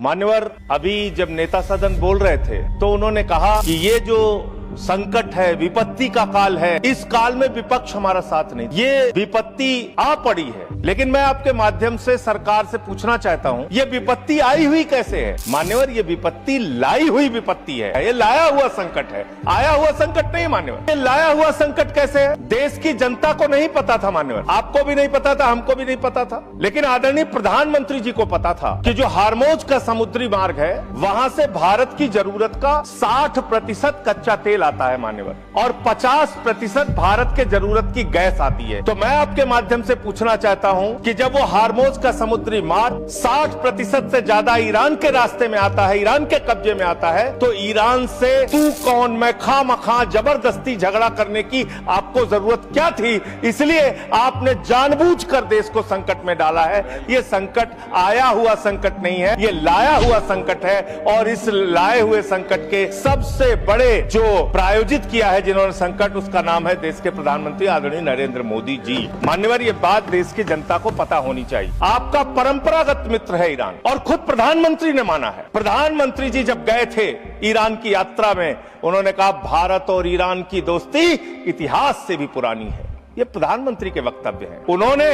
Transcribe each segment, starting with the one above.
मान्यवर, अभी जब नेता सदन बोल रहे थे तो उन्होंने कहा कि ये जो संकट है, विपत्ति का काल है, इस काल में विपक्ष हमारा साथ नहीं, ये विपत्ति आ पड़ी है। लेकिन मैं आपके माध्यम से सरकार से पूछना चाहता हूँ, ये विपत्ति आई हुई कैसे है? मान्यवर, ये विपत्ति लाई हुई विपत्ति है, ये लाया हुआ संकट है, आया हुआ संकट नहीं। मान्यवर, ये लाया हुआ संकट कैसे है? देश की जनता को नहीं पता था मान्यवर, आपको भी नहीं पता था, हमको भी नहीं पता था, लेकिन आदरणीय प्रधानमंत्री जी को पता था कि जो हार्मोज का समुद्री मार्ग है, वहां से भारत की जरूरत का 60% कच्चा तेल आता है मान्यवर, और 50% भारत के जरूरत की गैस आती है। तो मैं आपके माध्यम से पूछना चाहता हूं कि जब वो हार्मोज का समुद्री मार्ग 60% से ज्यादा ईरान के रास्ते में आता है, ईरान के कब्जे में आता है, तो ईरान से तू कौन मैं खामखा जबरदस्ती झगड़ा करने की आपको जरूरत क्या थी? इसलिए आपने जानबूझकर देश को संकट में डाला है। ये संकट आया हुआ संकट नहीं है, ये लाया हुआ संकट है, और इस लाए हुए संकट के सबसे बड़े जो प्रायोजित किया है जिन्होंने संकट, उसका नाम है देश के प्रधानमंत्री आदरणीय नरेंद्र मोदी जी। मान्यवर, ये बात देश की जनता को पता होनी चाहिए। आपका परंपरागत मित्र है ईरान, और खुद प्रधानमंत्री ने माना है। प्रधानमंत्री जी जब गए थे ईरान की यात्रा में, उन्होंने कहा भारत और ईरान की दोस्ती इतिहास से भी पुरानी है। ये प्रधानमंत्री के वक्तव्य हैं। उन्होंने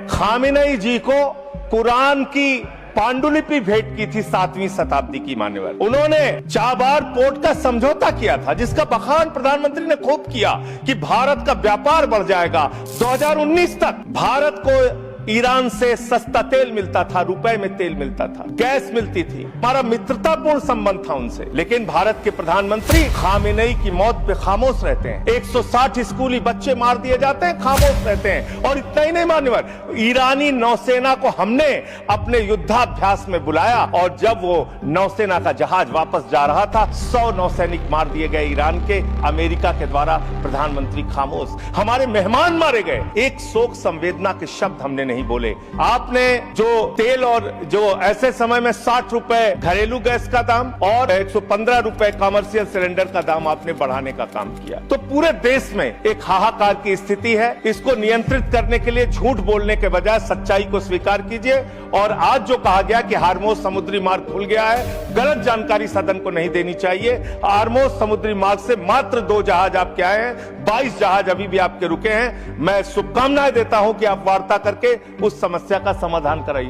खामेनेई जी को कुरान की पांडुलिपि भेंट की थी 7वीं शताब्दी की। मान्यवर, उन्होंने चाबार पोर्ट का समझौता किया था, जिसका बखान प्रधानमंत्री ने खूब किया कि भारत का व्यापार बढ़ जाएगा। 2019 तक भारत को ईरान से सस्ता तेल मिलता था, रुपए में तेल मिलता था, गैस मिलती थी, हमारा मित्रतापूर्ण संबंध था उनसे। लेकिन भारत के प्रधानमंत्री खामेनेई की मौत पे खामोश रहते हैं। 160 स्कूली बच्चे मार दिए जाते हैं, खामोश रहते हैं। और इतना ही नहीं मान्यवर, ईरानी नौसेना को हमने अपने युद्धाभ्यास में बुलाया, और जब वो नौसेना का जहाज वापस जा रहा था, 100 नौसैनिक मार दिए गए ईरान के, अमेरिका के द्वारा। प्रधानमंत्री खामोश, हमारे मेहमान मारे गए, एक शोक संवेदना के शब्द हमने नहीं बोले। आपने जो तेल और जो ऐसे समय में 60 रुपए घरेलू गैस का दाम और 115 रुपए कमर्शियल सिलेंडर का दाम आपने बढ़ाने का काम किया। तो पूरे देश में एक हाहाकार की स्थिति है। इसको नियंत्रित करने के लिए झूठ बोलने के बजाय सच्चाई को स्वीकार कीजिए। और आज जो कहा गया कि हार्मोज समुद्री मार्ग खुल गया है, गलत जानकारी सदन को नहीं देनी चाहिए। हार्मोज समुद्री मार्ग से मात्र 2 जहाज आपके आए हैं, 22 जहाज अभी भी आपके रुके हैं। मैं शुभकामनाएं देता हूं कि आप वार्ता करके उस समस्या का समाधान कराइए।